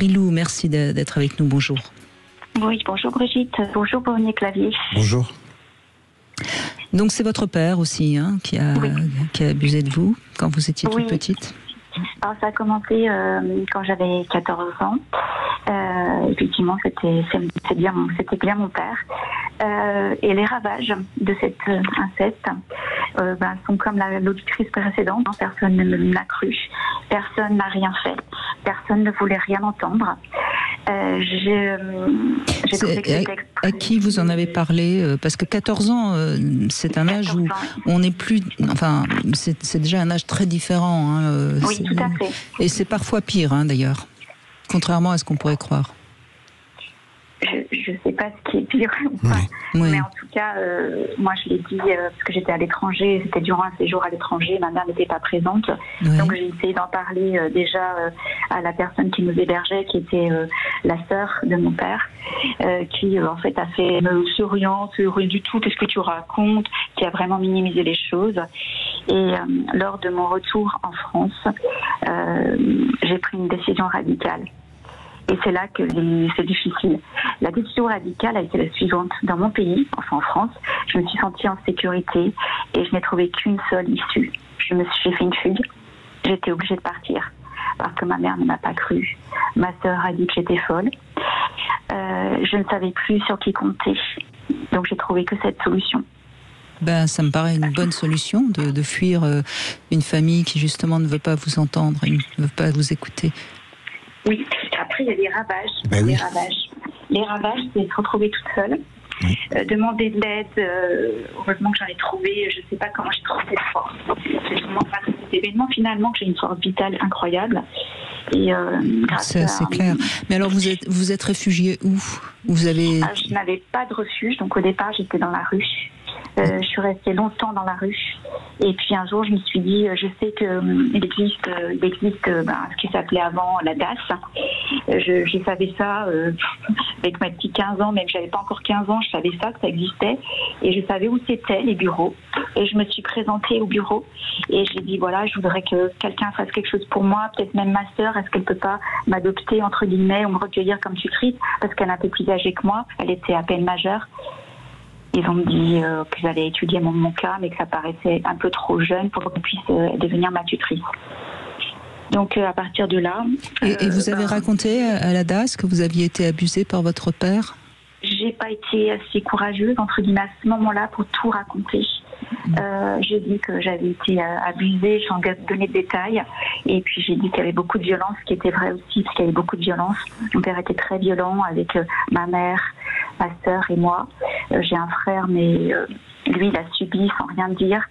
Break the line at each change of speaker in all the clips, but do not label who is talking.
Marie-Lou, merci d'être avec nous. Bonjour.
Oui, bonjour Brigitte. Bonjour Véronique Clavier.
Bonjour.
Donc c'est votre père aussi qui a abusé de vous quand vous étiez toute petite.
Alors, ça a commencé quand j'avais 14 ans. Effectivement, c'était bien mon père. Et les ravages de cet inceste sont comme l'auditrice précédente. Personne ne l'a cru. Personne n'a rien fait. Personne ne voulait rien entendre.
À qui vous en avez parlé? Parce que 14 ans, c'est un âge où on n'est plus... Enfin, c'est déjà un âge très différent.
Oui, tout à fait.
Et c'est parfois pire, d'ailleurs. Contrairement à ce qu'on pourrait croire.
Je ne sais pas ce qui est pire ou pas.
Oui.
Mais en tout cas, moi je l'ai dit parce que j'étais à l'étranger, c'était durant un séjour à l'étranger, ma mère n'était pas présente. Oui. Donc j'ai essayé d'en parler déjà à la personne qui nous hébergeait, qui était la sœur de mon père, qui en fait a fait c'est rien du tout, qu'est-ce que tu racontes, qui a vraiment minimisé les choses. Et lors de mon retour en France, j'ai pris une décision radicale. Et c'est là que c'est difficile. La décision radicale a été la suivante. Dans mon pays, enfin en France, je me suis sentie en sécurité et je n'ai trouvé qu'une seule issue. J'ai fait une fugue. J'étais obligée de partir parce que ma mère ne m'a pas cru. Ma sœur a dit que j'étais folle. Je ne savais plus sur qui compter. Donc j'ai trouvé que cette solution.
Ça me paraît une bonne solution de fuir une famille qui justement ne veut pas vous entendre, ne veut pas vous écouter.
Oui, après il y a des ravages.
Oui.
Les ravages, c'est se retrouver toute seule, demander de l'aide. Heureusement que j'en ai trouvé, je ne sais pas comment j'ai trouvé cette force. C'est vraiment grâce à cet événement finalement que j'ai une force vitale incroyable. Et
c'est clair. Mais alors vous êtes réfugié où?
Je n'avais pas de refuge, donc au départ j'étais dans la rue. Je suis restée longtemps dans la rue et puis un jour je me suis dit je sais qu'il existe ce qui s'appelait avant la DAS. Je savais ça avec ma petite 15 ans, même j'avais pas encore 15 ans, je savais ça, que ça existait et je savais où c'était les bureaux et je me suis présentée au bureau et j'ai dit voilà, je voudrais que quelqu'un fasse quelque chose pour moi, peut-être même ma sœur, est-ce qu'elle peut pas m'adopter entre guillemets ou me recueillir comme tutrice parce qu'elle est un peu plus âgée que moi, elle était à peine majeure. Ils ont dit qu'ils allaient étudier mon cas, mais que ça paraissait un peu trop jeune pour qu'on puisse devenir ma tutrice. Donc à partir de là...
Et vous avez raconté à la DAS que vous aviez été abusée par votre père?
J'ai pas été assez courageuse, entre guillemets, à ce moment-là pour tout raconter. J'ai dit que j'avais été abusée, j'en donnais des détails. Et puis j'ai dit qu'il y avait beaucoup de violence, ce qui était vrai aussi, parce qu'il y avait beaucoup de violence. Mon père était très violent avec ma mère, ma sœur et moi. J'ai un frère, mais lui, il a subi sans rien dire.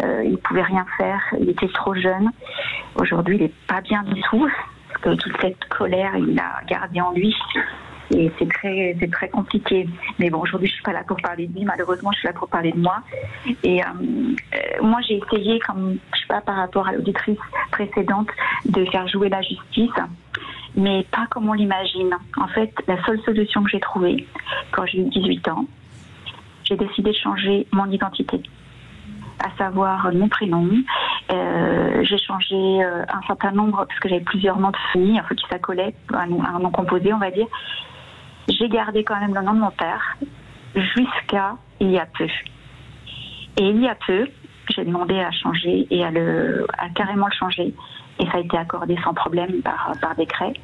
Il pouvait rien faire, il était trop jeune. Aujourd'hui, il n'est pas bien du tout, parce que toute cette colère, il l'a gardée en lui. Et c'est très compliqué. Mais bon, aujourd'hui, je suis pas là pour parler de lui. Malheureusement, je suis là pour parler de moi. Et moi, j'ai essayé, comme je sais pas, par rapport à l'auditrice précédente, de faire jouer la justice, mais pas comme on l'imagine. En fait, la seule solution que j'ai trouvée, quand j'ai eu 18 ans, j'ai décidé de changer mon identité, à savoir mon prénom. J'ai changé un certain nombre, parce que j'avais plusieurs noms de famille, enfin, qui s'accolaient, un nom composé, on va dire. J'ai gardé quand même le nom de mon père jusqu'à il y a peu. Et il y a peu, j'ai demandé à changer et à carrément le changer. Et ça a été accordé sans problème par décret.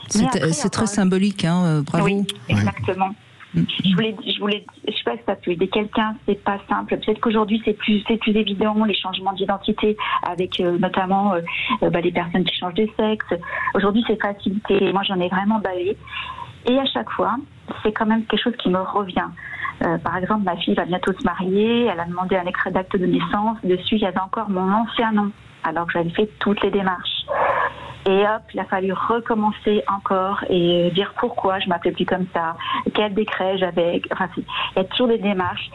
C'est très symbolique, bravo.
Oui, exactement. Je voulais, je sais pas si ça peut aider quelqu'un, c'est pas simple. Peut-être qu'aujourd'hui c'est plus évident, les changements d'identité avec notamment les personnes qui changent de sexe. Aujourd'hui c'est facilité. Moi j'en ai vraiment bavé. Et à chaque fois, c'est quand même quelque chose qui me revient. Par exemple, ma fille va bientôt se marier, elle a demandé un extrait d'acte de naissance. Dessus, il y avait encore mon ancien nom, alors que j'avais fait toutes les démarches. Et hop, il a fallu recommencer encore et dire pourquoi je m'appelais plus comme ça, quel décret j'avais. Enfin, il y a toujours des démarches.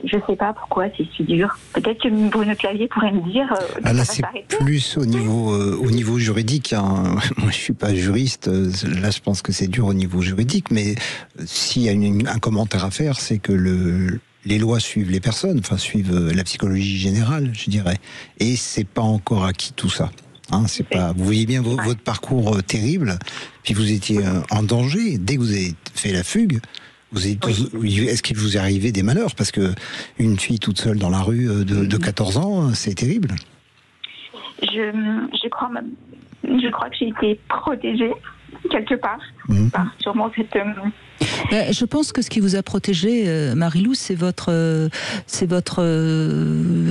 Je ne sais pas pourquoi c'est si dur. Peut-être que Bruno Clavier pourrait me dire.
Là, c'est plus au niveau juridique. Moi, je suis pas juriste. Là, je pense que c'est dur au niveau juridique. Mais s'il y a un commentaire à faire, c'est que les lois suivent les personnes, enfin suivent la psychologie générale, je dirais. Et c'est pas encore acquis tout ça. Hein, c'est pas. Vous voyez bien votre parcours terrible. Puis vous étiez en danger dès que vous avez fait la fugue. Est-ce qu'il vous est arrivé des malheurs? Parce que une fille toute seule dans la rue de 14 ans, c'est terrible.
Je crois que j'ai été protégée quelque part par sûrement cette.
Je pense que ce qui vous a protégé, Marie-Lou, c'est votre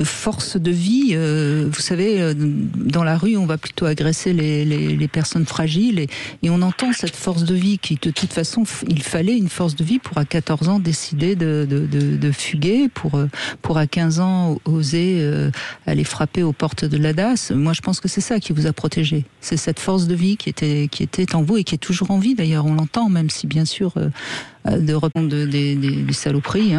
force de vie. Vous savez, dans la rue, on va plutôt agresser les personnes fragiles et on entend cette force de vie qui, de toute façon, il fallait une force de vie pour à 14 ans décider de fuguer, pour à 15 ans oser aller frapper aux portes de la DAS. Moi, je pense que c'est ça qui vous a protégé. C'est cette force de vie qui était en vous et qui est toujours en vie. D'ailleurs, on l'entend, même si bien sûr de répondre des saloperies.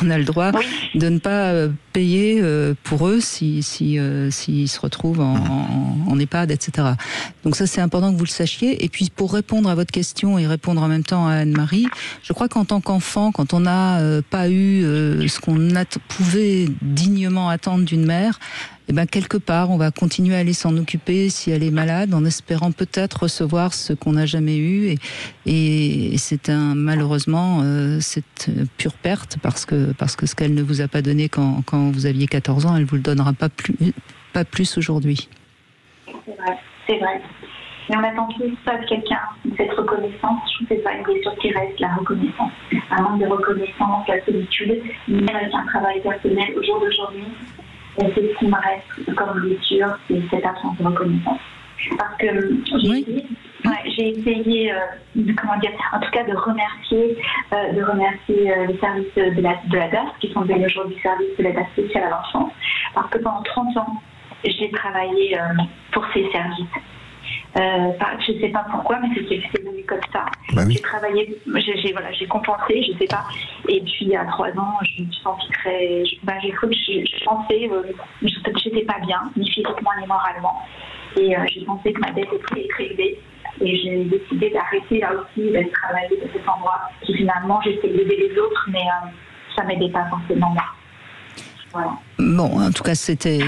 On a le droit de ne pas payer pour eux s'ils se retrouvent en EHPAD, etc. Donc ça, c'est important que vous le sachiez. Et puis, pour répondre à votre question et répondre en même temps à Anne-Marie, je crois qu'en tant qu'enfant, quand on n'a pas eu ce qu'on pouvait dignement attendre d'une mère, eh ben, quelque part, on va continuer à aller s'en occuper si elle est malade, en espérant peut-être recevoir ce qu'on n'a jamais eu. Et c'est malheureusement, c'est pure perte parce que ce qu'elle ne vous a pas donné quand vous aviez 14 ans, elle vous le donnera pas plus aujourd'hui.
C'est vrai. Mais on attend tous ça de quelqu'un, cette reconnaissance. Je trouve que c'est pas une blessure qui reste, la reconnaissance. Un manque de reconnaissance, la solitude, même avec un travail personnel au jour d'aujourd'hui. Et c'est ce qui me reste comme blessure, c'est cette absence de reconnaissance. Parce que j'ai essayé, en tout cas de remercier les services de la DAS, qui sont devenus aujourd'hui services de la DAS spéciale à l'enfance, parce que pendant 30 ans, j'ai travaillé pour ces services. Je ne sais pas pourquoi, mais c'est venu comme ça.
Bah oui.
J'ai travaillé, j'ai compensé, je ne sais pas. Et puis à 3 ans, je me suis sentie très. Je pensais, je n'étais pas bien, ni physiquement ni moralement. Et je pensais que ma dette était très élevée. Et j'ai décidé d'arrêter là aussi, d'aller travailler de cet endroit. Puis finalement, j'essayais d'aider les autres, mais ça ne m'aidait pas forcément moi. Voilà.
Bon, en tout cas, c'était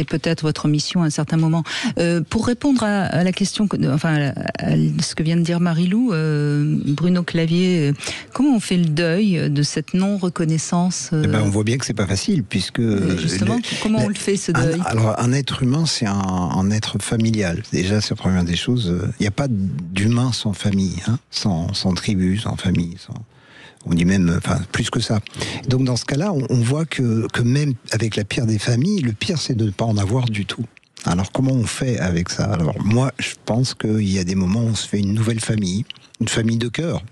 peut-être votre mission à un certain moment. Pour répondre à la question, à ce que vient de dire Marie-Lou, Bruno Clavier, comment on fait le deuil de cette non-reconnaissance
On voit bien que c'est pas facile, puisque
justement, comment on le fait ce deuil?
Alors, un être humain, c'est un être familial. Déjà, c'est la première des choses. Il n'y a pas d'humain sans famille, sans tribu, sans famille, on dit même, plus que ça. Donc dans ce cas-là, on voit que même avec la pire des familles, le pire c'est de ne pas en avoir du tout. Alors comment on fait avec ça? Alors moi, je pense qu'il y a des moments où on se fait une nouvelle famille, une famille de cœur.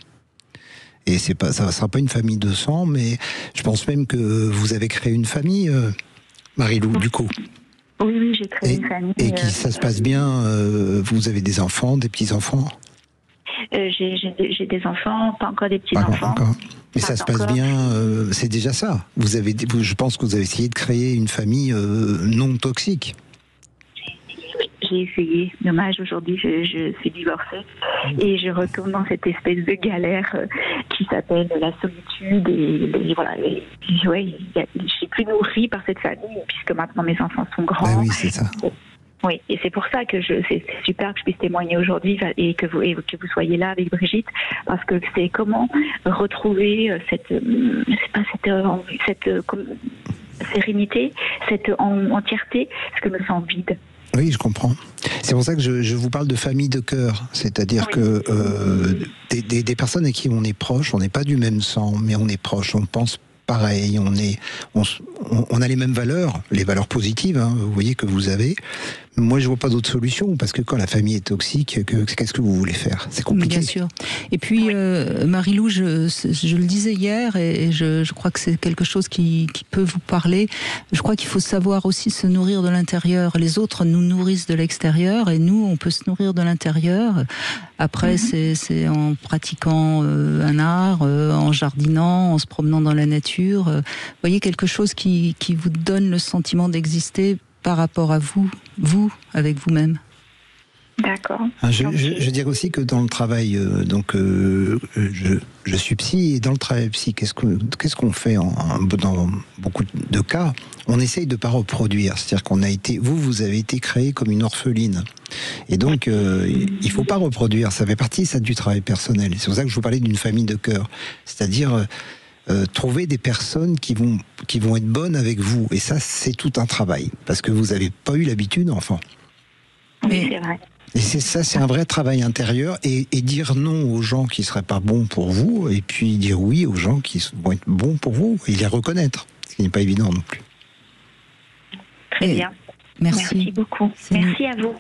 Et ça ne sera pas une famille de sang, mais je pense même que vous avez créé une famille, Marie-Lou, du coup.
Oui, j'ai créé une famille.
Et ça se passe bien, vous avez des enfants, des petits-enfants?
J'ai des enfants, pas encore des petits-enfants.
Mais ça se passe bien, c'est déjà ça. Je pense que vous avez essayé de créer une famille non toxique.
J'ai essayé. Dommage, aujourd'hui, je suis divorcée et je retourne dans cette espèce de galère qui s'appelle la solitude. Et voilà, je suis plus nourrie par cette famille puisque maintenant mes enfants sont grands.
Ben oui, c'est ça.
Oui, et c'est pour ça que c'est super que je puisse témoigner aujourd'hui et que vous soyez là avec Brigitte, parce que c'est comment retrouver cette sérénité, cette entièreté, parce que je me sens vide.
Oui, je comprends. C'est pour ça que je vous parle de famille de cœur, c'est-à-dire que des personnes avec qui on est proche, on n'est pas du même sang, mais on est proche, on pense pareil, on a les mêmes valeurs, les valeurs positives, vous voyez, que vous avez. Moi, je vois pas d'autre solution, parce que quand la famille est toxique, qu'est-ce que vous voulez faire? C'est compliqué.
Bien sûr. Et puis, Marie-Lou, je le disais hier, et je crois que c'est quelque chose qui peut vous parler. Je crois qu'il faut savoir aussi se nourrir de l'intérieur. Les autres nous nourrissent de l'extérieur, et nous, on peut se nourrir de l'intérieur. Après, c'est en pratiquant un art, en jardinant, en se promenant dans la nature. Vous voyez, quelque chose qui vous donne le sentiment d'exister par rapport à vous, avec vous-même.
D'accord.
Je dirais aussi que dans le travail, je suis psy, et dans le travail psy, qu'est-ce qu'on fait dans beaucoup de cas? On essaye de ne pas reproduire. C'est-à-dire qu'on a été, vous avez été créé comme une orpheline. Et donc, il ne faut pas reproduire. Ça fait partie, ça, du travail personnel. C'est pour ça que je vous parlais d'une famille de cœur. C'est-à-dire trouver des personnes qui vont être bonnes avec vous. Et ça, c'est tout un travail. Parce que vous n'avez pas eu l'habitude, enfant.
Oui, c'est vrai.
Et c'est un vrai travail intérieur, et dire non aux gens qui ne seraient pas bons pour vous, et puis dire oui aux gens qui vont être bons pour vous, et les reconnaître, ce qui n'est pas évident non plus.
Très bien.
Merci.
Merci beaucoup. Merci à vous.